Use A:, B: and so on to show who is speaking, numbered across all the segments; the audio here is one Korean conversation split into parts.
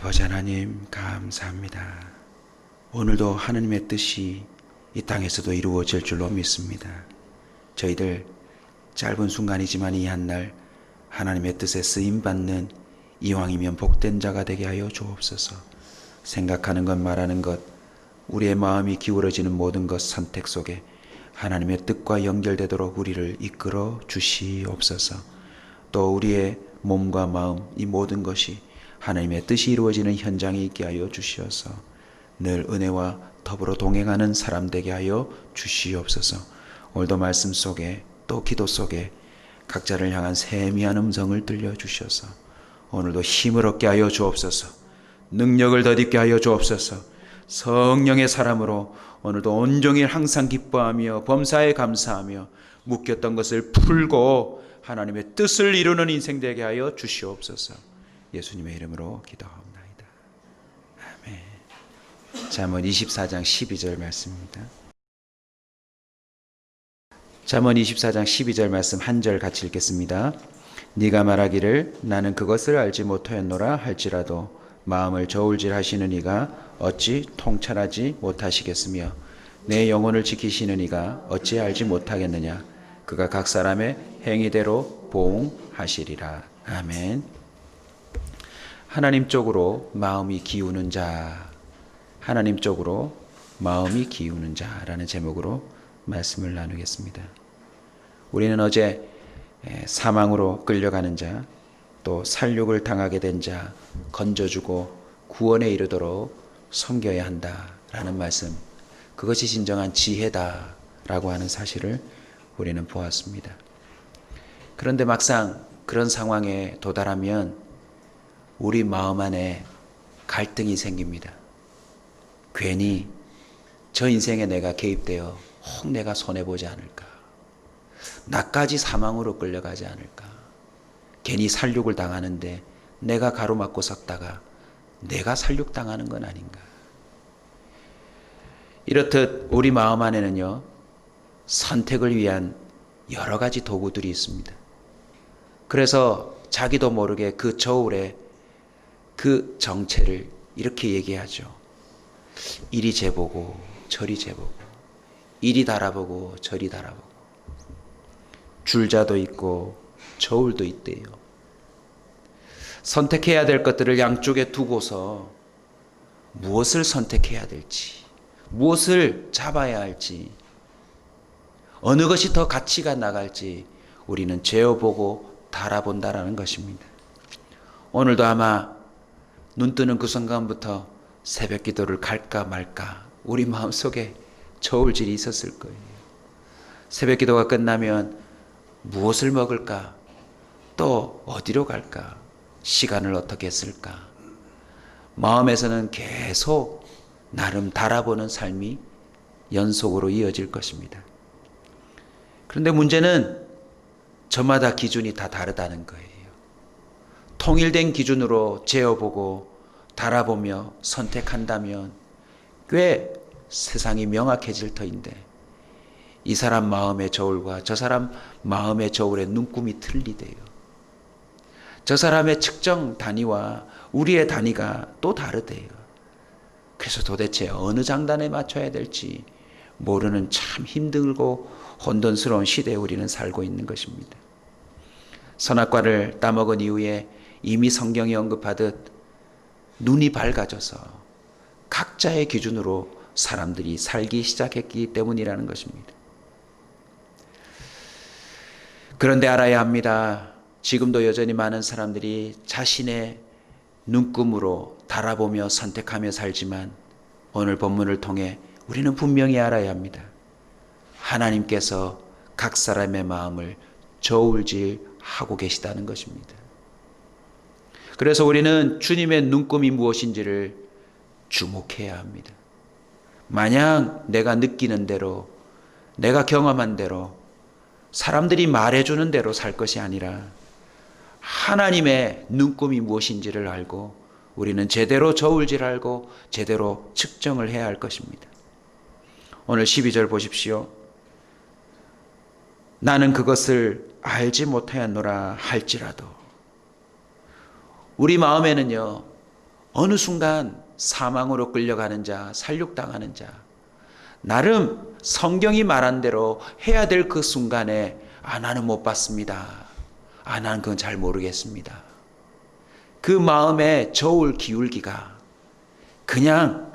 A: 아버지 하나님 감사합니다. 오늘도 하나님의 뜻이 이 땅에서도 이루어질 줄로 믿습니다. 저희들 짧은 순간이지만 이 한날 하나님의 뜻에 쓰임받는 이왕이면 복된 자가 되게 하여 주옵소서. 생각하는 것 말하는 것 우리의 마음이 기울어지는 모든 것 선택 속에 하나님의 뜻과 연결되도록 우리를 이끌어 주시옵소서. 또 우리의 몸과 마음 이 모든 것이 하나님의 뜻이 이루어지는 현장에 있게 하여 주시어서 늘 은혜와 더불어 동행하는 사람 되게 하여 주시옵소서. 오늘도 말씀 속에 또 기도 속에 각자를 향한 세미한 음성을 들려주셔서 오늘도 힘을 얻게 하여 주옵소서. 능력을 덧입게 하여 주옵소서. 성령의 사람으로 오늘도 온종일 항상 기뻐하며 범사에 감사하며 묶였던 것을 풀고 하나님의 뜻을 이루는 인생 되게 하여 주시옵소서. 예수님의 이름으로 기도하옵나이다. 아멘. 잠언 24장 12절 말씀입니다. 잠언 24장 12절 말씀 한 절 같이 읽겠습니다. 네가 말하기를 나는 그것을 알지 못하였노라 할지라도 마음을 저울질 하시는 이가 어찌 통찰하지 못하시겠으며 내 영혼을 지키시는 이가 어찌 알지 못하겠느냐. 그가 각 사람의 행위대로 보응하시리라. 아멘. 하나님 쪽으로 마음이 기우는 자, 하나님 쪽으로 마음이 기우는 자라는 제목으로 말씀을 나누겠습니다. 우리는 어제 사망으로 끌려가는 자, 또 살육을 당하게 된 자 건져주고 구원에 이르도록 섬겨야 한다라는 말씀, 그것이 진정한 지혜다라고 하는 사실을 우리는 보았습니다. 그런데 막상 그런 상황에 도달하면 우리 마음 안에 갈등이 생깁니다. 괜히 저 인생에 내가 개입되어 혹 내가 손해보지 않을까, 나까지 사망으로 끌려가지 않을까, 괜히 살육을 당하는데 내가 가로막고 섰다가 내가 살육당하는 건 아닌가. 이렇듯 우리 마음 안에는요, 선택을 위한 여러 가지 도구들이 있습니다. 그래서 자기도 모르게 그 저울에 그 정체를 이렇게 얘기하죠. 이리 재보고 저리 재보고, 이리 달아보고 저리 달아보고, 줄자도 있고 저울도 있대요. 선택해야 될 것들을 양쪽에 두고서 무엇을 선택해야 될지, 무엇을 잡아야 할지, 어느 것이 더 가치가 나갈지 우리는 재어보고 달아본다라는 것입니다. 오늘도 아마 눈 뜨는 그 순간부터 새벽 기도를 갈까 말까 우리 마음속에 저울질이 있었을 거예요. 새벽 기도가 끝나면 무엇을 먹을까? 또 어디로 갈까? 시간을 어떻게 쓸까? 마음에서는 계속 나름 달아보는 삶이 연속으로 이어질 것입니다. 그런데 문제는 저마다 기준이 다 다르다는 거예요. 통일된 기준으로 재어보고 달아보며 선택한다면 꽤 세상이 명확해질 터인데, 이 사람 마음의 저울과 저 사람 마음의 저울의 눈금이 틀리대요. 저 사람의 측정 단위와 우리의 단위가 또 다르대요. 그래서 도대체 어느 장단에 맞춰야 될지 모르는 참 힘들고 혼돈스러운 시대에 우리는 살고 있는 것입니다. 선악과를 따먹은 이후에 이미 성경이 언급하듯 눈이 밝아져서 각자의 기준으로 사람들이 살기 시작했기 때문이라는 것입니다. 그런데 알아야 합니다. 지금도 여전히 많은 사람들이 자신의 눈금으로 달아보며 선택하며 살지만 오늘 본문을 통해 우리는 분명히 알아야 합니다. 하나님께서 각 사람의 마음을 저울질하고 계시다는 것입니다. 그래서 우리는 주님의 눈금이 무엇인지를 주목해야 합니다. 마냥 내가 느끼는 대로, 내가 경험한 대로, 사람들이 말해주는 대로 살 것이 아니라 하나님의 눈금이 무엇인지를 알고 우리는 제대로 저울질하고 제대로 측정을 해야 할 것입니다. 오늘 12절 보십시오. 나는 그것을 알지 못하였노라 할지라도. 우리 마음에는요, 어느 순간 사망으로 끌려가는 자, 살육당하는 자, 나름 성경이 말한 대로 해야 될 그 순간에 나는 못 봤습니다. 나는 그건 잘 모르겠습니다. 그 마음의 저울 기울기가 그냥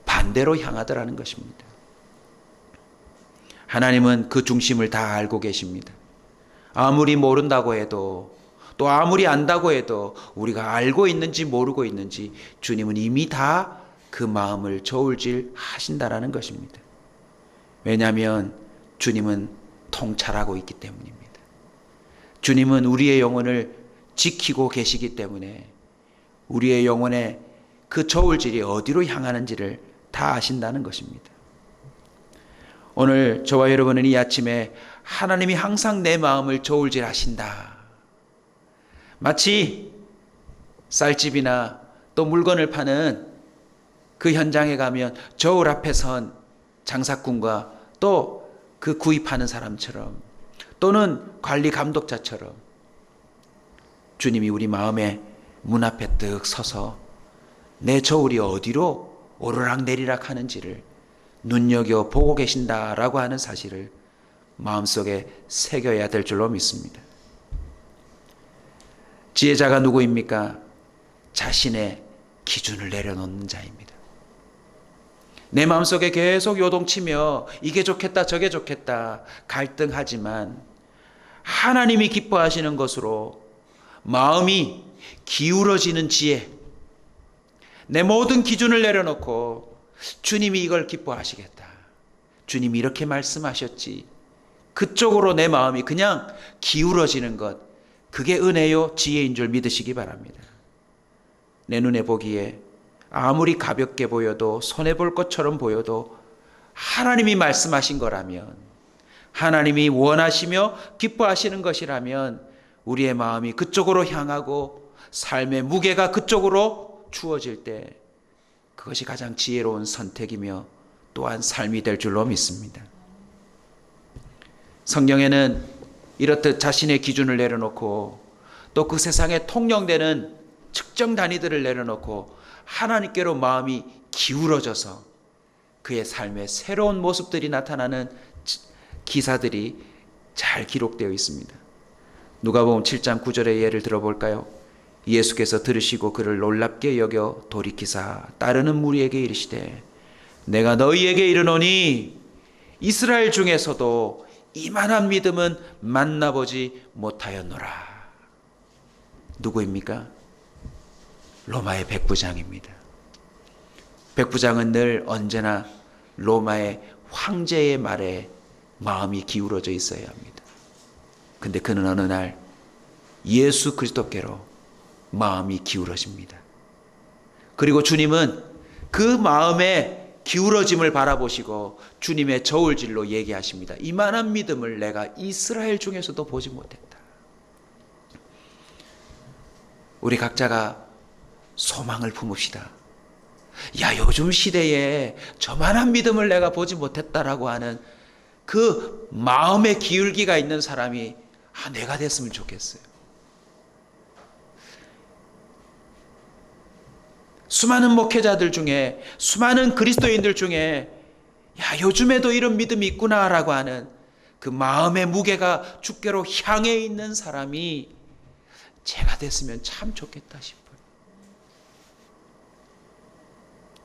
A: 반대로 향하더라는 것입니다. 하나님은 그 중심을 다 알고 계십니다. 아무리 모른다고 해도 또 아무리 안다고 해도 우리가 알고 있는지 모르고 있는지 주님은 이미 다 그 마음을 저울질 하신다라는 것입니다. 왜냐하면 주님은 통찰하고 있기 때문입니다. 주님은 우리의 영혼을 지키고 계시기 때문에 우리의 영혼의 그 저울질이 어디로 향하는지를 다 아신다는 것입니다. 오늘 저와 여러분은 이 아침에 하나님이 항상 내 마음을 저울질 하신다. 마치 쌀집이나 또 물건을 파는 그 현장에 가면 저울 앞에 선 장사꾼과 또 그 구입하는 사람처럼 또는 관리 감독자처럼 주님이 우리 마음의 문 앞에 뜩 서서 내 저울이 어디로 오르락내리락 하는지를 눈여겨 보고 계신다라고 하는 사실을 마음속에 새겨야 될 줄로 믿습니다. 지혜자가 누구입니까? 자신의 기준을 내려놓는 자입니다. 내 마음속에 계속 요동치며 이게 좋겠다 저게 좋겠다 갈등하지만 하나님이 기뻐하시는 것으로 마음이 기울어지는 지혜, 내 모든 기준을 내려놓고 주님이 이걸 기뻐하시겠다, 주님이 이렇게 말씀하셨지, 그쪽으로 내 마음이 그냥 기울어지는 것, 그게 은혜요 지혜인 줄 믿으시기 바랍니다. 내 눈에 보기에 아무리 가볍게 보여도 손해볼 것처럼 보여도 하나님이 말씀하신 거라면, 하나님이 원하시며 기뻐하시는 것이라면 우리의 마음이 그쪽으로 향하고 삶의 무게가 그쪽으로 주어질 때 그것이 가장 지혜로운 선택이며 또한 삶이 될 줄로 믿습니다. 성경에는 이렇듯 자신의 기준을 내려놓고 또 그 세상에 통용되는 측정 단위들을 내려놓고 하나님께로 마음이 기울어져서 그의 삶의 새로운 모습들이 나타나는 기사들이 잘 기록되어 있습니다. 누가복음 7장 9절의 예를 들어볼까요? 예수께서 들으시고 그를 놀랍게 여겨 돌이키사 따르는 무리에게 이르시되 내가 너희에게 이르노니 이스라엘 중에서도 이만한 믿음은 만나보지 못하였노라. 누구입니까? 로마의 백부장입니다. 백부장은 늘 언제나 로마의 황제의 말에 마음이 기울어져 있어야 합니다. 근데 그는 어느 날 예수 그리스도께로 마음이 기울어집니다. 그리고 주님은 그 마음의 기울어짐을 바라보시고 주님의 저울질로 얘기하십니다. 이만한 믿음을 내가 이스라엘 중에서도 보지 못했다. 우리 각자가 소망을 품읍시다. 야, 요즘 시대에 저만한 믿음을 내가 보지 못했다라고 하는 그 마음의 기울기가 있는 사람이 내가 됐으면 좋겠어요. 수많은 목회자들 중에, 수많은 그리스도인들 중에 야, 요즘에도 이런 믿음이 있구나라고 하는 그 마음의 무게가 주께로 향해 있는 사람이 제가 됐으면 참 좋겠다 싶어요.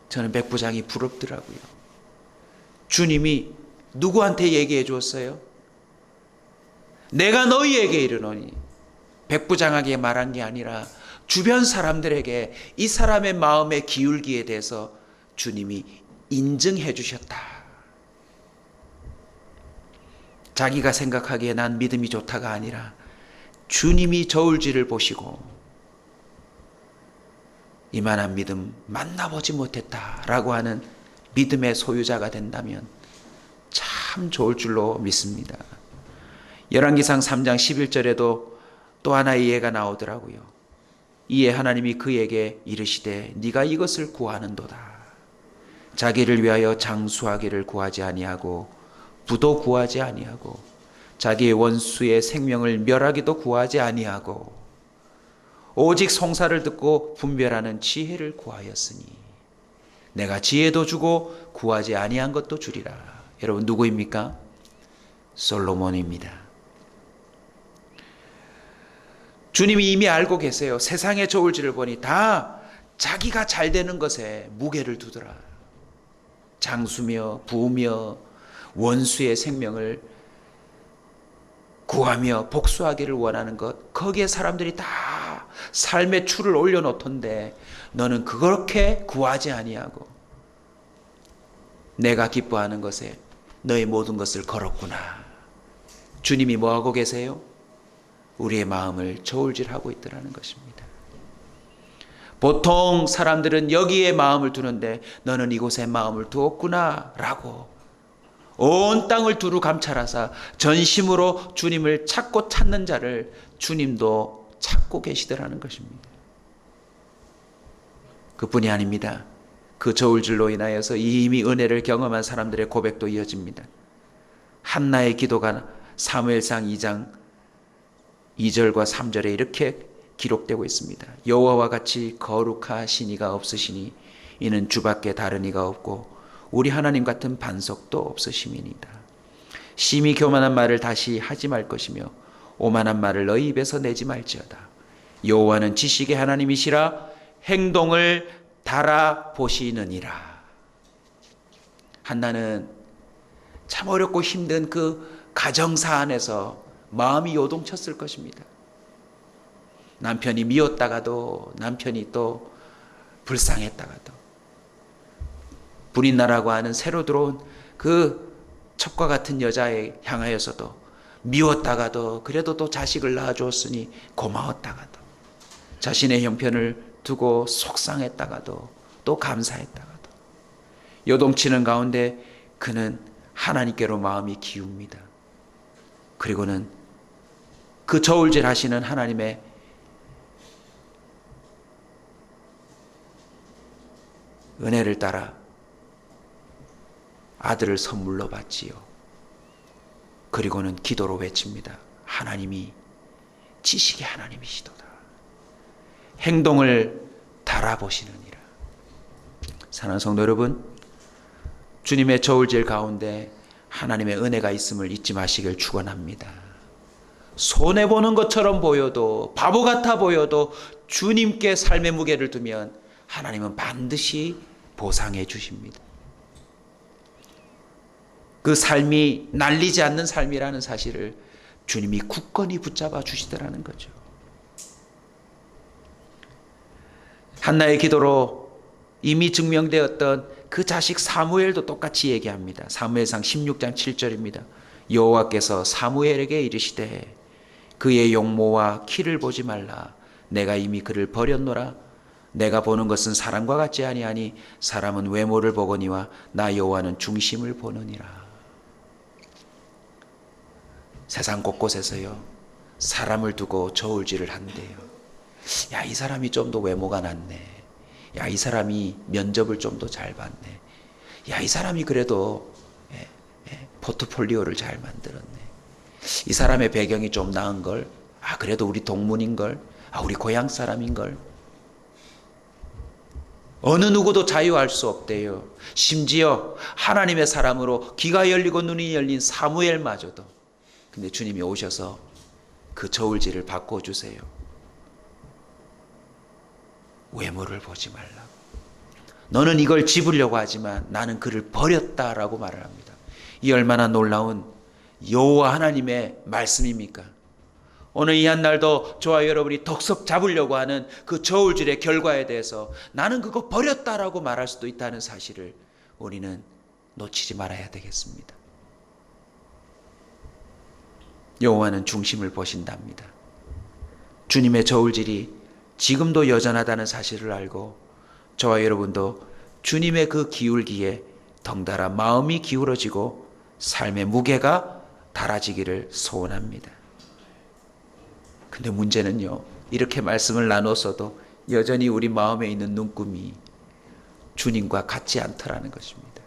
A: 저는 백부장이 부럽더라고요. 주님이 누구한테 얘기해 주었어요? 내가 너희에게 이르노니. 백부장에게 말한 게 아니라 주변 사람들에게 이 사람의 마음의 기울기에 대해서 주님이 인증해 주셨다. 자기가 생각하기에 난 믿음이 좋다가 아니라 주님이 저울질을 보시고 이만한 믿음 만나보지 못했다라고 하는 믿음의 소유자가 된다면 참 좋을 줄로 믿습니다. 열왕기상 3장 11절에도 또 하나의 예가 나오더라고요. 이에 하나님이 그에게 이르시되 네가 이것을 구하는도다. 자기를 위하여 장수하기를 구하지 아니하고 부도 구하지 아니하고 자기의 원수의 생명을 멸하기도 구하지 아니하고 오직 송사를 듣고 분별하는 지혜를 구하였으니 내가 지혜도 주고 구하지 아니한 것도 주리라. 여러분 누구입니까? 솔로몬입니다. 주님이 이미 알고 계세요. 세상의 저울질을 보니 다 자기가 잘 되는 것에 무게를 두더라. 장수며 부며 원수의 생명을 구하며 복수하기를 원하는 것, 거기에 사람들이 다 삶의 추를 올려놓던데 너는 그렇게 구하지 아니하고 내가 기뻐하는 것에 너의 모든 것을 걸었구나. 주님이 뭐하고 계세요? 우리의 마음을 저울질하고 있더라는 것입니다. 보통 사람들은 여기에 마음을 두는데 너는 이곳에 마음을 두었구나 라고 온 땅을 두루 감찰하사 전심으로 주님을 찾고 찾는 자를 주님도 찾고 계시더라는 것입니다. 그뿐이 아닙니다. 그 저울질로 인하여서 이미 은혜를 경험한 사람들의 고백도 이어집니다. 한나의 기도가 사무엘상 2장 2절과 3절에 이렇게 기록되고 있습니다. 여호와와 같이 거룩하신 이가 없으시니 이는 주밖에 다른 이가 없고 우리 하나님 같은 반석도 없으심이니이다. 심히 교만한 말을 다시 하지 말 것이며 오만한 말을 너희 입에서 내지 말지어다. 여호와는 지식의 하나님이시라 행동을 달아보시느니라. 한나는 참 어렵고 힘든 그 가정사 안에서 마음이 요동쳤을 것입니다. 남편이 미웠다가도 남편이 또 불쌍했다가도 분인나라고 하는 새로 들어온 그 첩과 같은 여자에 향하여서도 미웠다가도 그래도 또 자식을 낳아주었으니 고마웠다가도 자신의 형편을 두고 속상했다가도 또 감사했다가도 요동치는 가운데 그는 하나님께로 마음이 기웁니다. 그리고는 그 저울질 하시는 하나님의 은혜를 따라 아들을 선물로 받지요. 그리고는 기도로 외칩니다. 하나님이 지식의 하나님이시도다. 행동을 달아보시느니라. 사랑하는 성도 여러분, 주님의 저울질 가운데 하나님의 은혜가 있음을 잊지 마시길 축원합니다. 손해보는 것처럼 보여도 바보 같아 보여도 주님께 삶의 무게를 두면 하나님은 반드시 보상해 주십니다. 그 삶이 날리지 않는 삶이라는 사실을 주님이 굳건히 붙잡아 주시더라는 거죠. 한나의 기도로 이미 증명되었던 그 자식 사무엘도 똑같이 얘기합니다. 사무엘상 16장 7절입니다. 여호와께서 사무엘에게 이르시되 그의 용모와 키를 보지 말라. 내가 이미 그를 버렸노라. 내가 보는 것은 사람과 같지 아니하니 사람은 외모를 보거니와 나 여호와는 중심을 보느니라. 세상 곳곳에서요 사람을 두고 저울질을 한대요. 야, 이 사람이 좀 더 외모가 낫네. 야, 이 사람이 면접을 좀 더 잘 봤네. 야, 이 사람이 그래도 포트폴리오를 잘 만들었네. 이 사람의 배경이 좀 나은걸. 아, 그래도 우리 동문인걸. 아, 우리 고향 사람인걸. 어느 누구도 자유할 수 없대요. 심지어 하나님의 사람으로 귀가 열리고 눈이 열린 사무엘마저도. 근데 주님이 오셔서 그 저울질을 바꿔주세요. 외모를 보지 말라고. 너는 이걸 집으려고 하지만 나는 그를 버렸다라고 말을 합니다. 이 얼마나 놀라운 여호와 하나님의 말씀입니까? 오늘 이 한날도 저와 여러분이 덕석 잡으려고 하는 그 저울질의 결과에 대해서 나는 그거 버렸다라고 말할 수도 있다는 사실을 우리는 놓치지 말아야 되겠습니다. 여호와는 중심을 보신답니다. 주님의 저울질이 지금도 여전하다는 사실을 알고 저와 여러분도 주님의 그 기울기에 덩달아 마음이 기울어지고 삶의 무게가 달아지기를 소원합니다. 근데 문제는요, 이렇게 말씀을 나눴어도 여전히 우리 마음에 있는 눈금이 주님과 같지 않더라는 것입니다.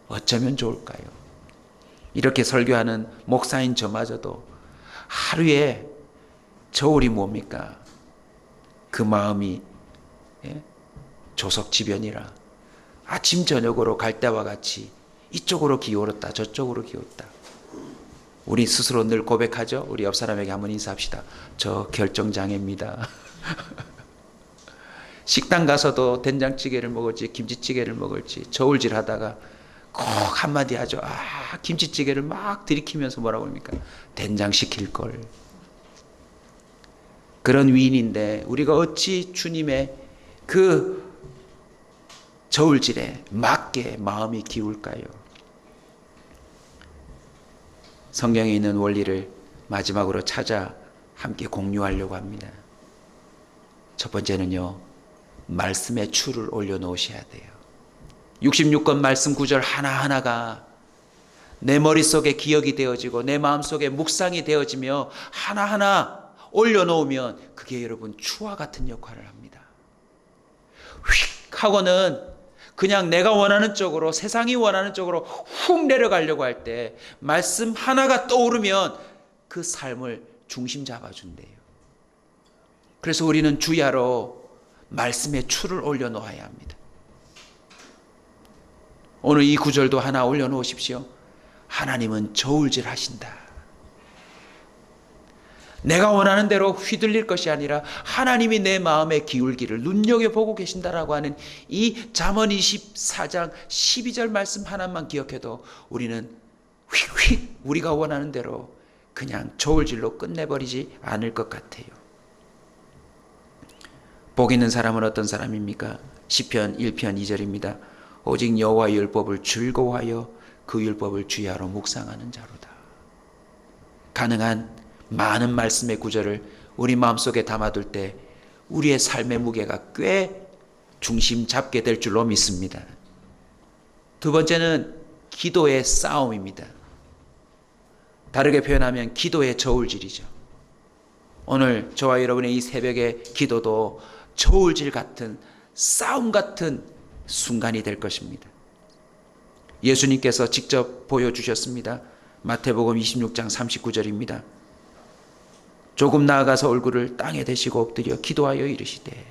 A: 어쩌면 좋을까요? 이렇게 설교하는 목사인 저마저도 하루에 저울이 뭡니까? 그 마음이 조석지변이라 아침 저녁으로 갈 때와 같이 이쪽으로 기울었다 저쪽으로 기울었다. 우리 스스로 늘 고백하죠. 우리 옆 사람에게 한번 인사합시다. 저 결정장애입니다. 식당 가서도 된장찌개를 먹을지 김치찌개를 먹을지 저울질하다가 꼭 한마디 하죠. 김치찌개를 막 들이키면서 뭐라고 합니까? 된장 시킬 걸. 그런 위인인데 우리가 어찌 주님의 그 저울질에 맞게 마음이 기울까요? 성경에 있는 원리를 마지막으로 찾아 함께 공유하려고 합니다. 첫 번째는요, 말씀의 추를 올려놓으셔야 돼요. 66권 말씀 구절 하나하나가 내 머릿속에 기억이 되어지고 내 마음속에 묵상이 되어지며 하나하나 올려놓으면 그게 여러분 추와 같은 역할을 합니다. 휙 하고는 그냥 내가 원하는 쪽으로, 세상이 원하는 쪽으로 훅 내려가려고 할 때 말씀 하나가 떠오르면 그 삶을 중심 잡아준대요. 그래서 우리는 주야로 말씀의 추를 올려놓아야 합니다. 오늘 이 구절도 하나 올려놓으십시오. 하나님은 저울질 하신다. 내가 원하는 대로 휘둘릴 것이 아니라 하나님이 내 마음의 기울기를 눈여겨보고 계신다라고 하는 이 잠언 24장 12절 말씀 하나만 기억해도 우리는 휙휙 우리가 원하는 대로 그냥 저울질로 끝내버리지 않을 것 같아요. 복 있는 사람은 어떤 사람입니까? 시편 1편 2절입니다. 오직 여호와의 율법을 즐거워하여 그 율법을 주야로 묵상하는 자로다. 가능한 많은 말씀의 구절을 우리 마음속에 담아둘 때 우리의 삶의 무게가 꽤 중심 잡게 될 줄로 믿습니다. 두 번째는 기도의 싸움입니다. 다르게 표현하면 기도의 저울질이죠. 오늘 저와 여러분의 이 새벽의 기도도 저울질 같은 싸움 같은 순간이 될 것입니다. 예수님께서 직접 보여주셨습니다. 마태복음 26장 39절입니다. 조금 나아가서 얼굴을 땅에 대시고 엎드려 기도하여 이르시되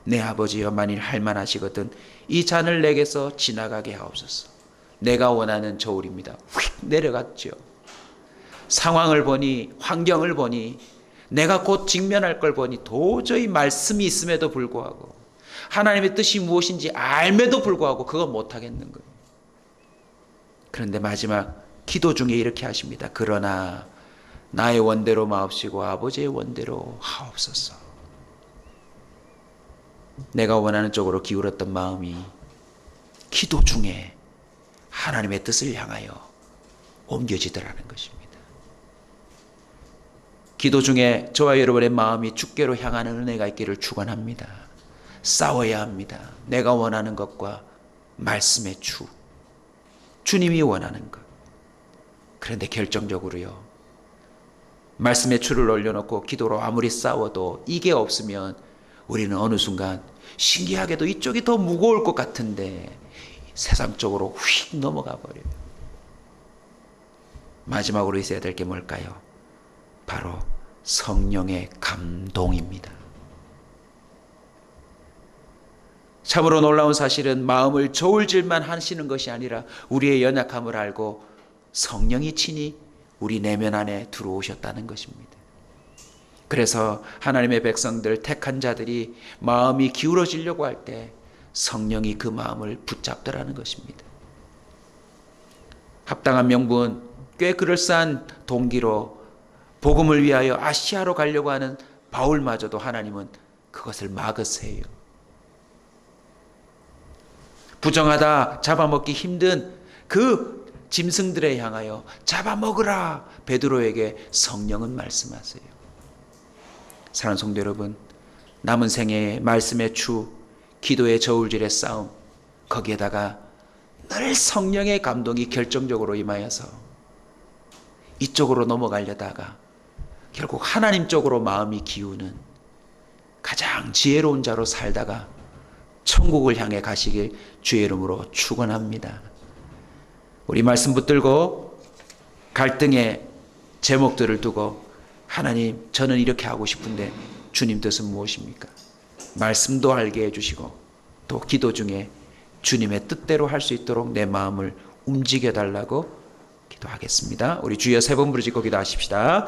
A: 내 아버지여 만일 할만하시거든 이 잔을 내게서 지나가게 하옵소서. 내가 원하는 저울입니다. 휙 내려갔죠. 상황을 보니 환경을 보니 내가 곧 직면할 걸 보니 도저히 말씀이 있음에도 불구하고 하나님의 뜻이 무엇인지 알매도 불구하고 그거 못하겠는 거예요. 그런데 마지막 기도 중에 이렇게 하십니다. 그러나 나의 원대로 마옵시고 아버지의 원대로 하옵소서. 내가 원하는 쪽으로 기울었던 마음이 기도 중에 하나님의 뜻을 향하여 옮겨지더라는 것입니다. 기도 중에 저와 여러분의 마음이 주께로 향하는 은혜가 있기를 축원합니다. 싸워야 합니다. 내가 원하는 것과 말씀의 주, 주님이 원하는 것. 그런데 결정적으로요, 말씀의 추를 올려놓고 기도로 아무리 싸워도 이게 없으면 우리는 어느 순간 신기하게도 이쪽이 더 무거울 것 같은데 세상 쪽으로 휙 넘어가 버려요. 마지막으로 있어야 될 게 뭘까요? 바로 성령의 감동입니다. 참으로 놀라운 사실은 마음을 저울질만 하시는 것이 아니라 우리의 연약함을 알고 성령이 친히 우리 내면 안에 들어오셨다는 것입니다. 그래서 하나님의 백성들, 택한 자들이 마음이 기울어지려고 할 때 성령이 그 마음을 붙잡더라는 것입니다. 합당한 명분, 꽤 그럴싸한 동기로 복음을 위하여 아시아로 가려고 하는 바울마저도 하나님은 그것을 막으세요. 부정하다 잡아먹기 힘든 그 짐승들에 향하여 잡아먹으라 베드로에게 성령은 말씀하세요. 사랑하는 성도 여러분, 남은 생애의 말씀의 추, 기도의 저울질의 싸움, 거기에다가 늘 성령의 감동이 결정적으로 임하여서 이쪽으로 넘어가려다가 결국 하나님 쪽으로 마음이 기우는 가장 지혜로운 자로 살다가 천국을 향해 가시길 주의 이름으로 축원합니다. 우리 말씀 붙들고 갈등의 제목들을 두고 하나님, 저는 이렇게 하고 싶은데 주님 뜻은 무엇입니까? 말씀도 알게 해주시고 또 기도 중에 주님의 뜻대로 할 수 있도록 내 마음을 움직여 달라고 기도하겠습니다. 우리 주여 세 번 부르짖고 기도하십시다.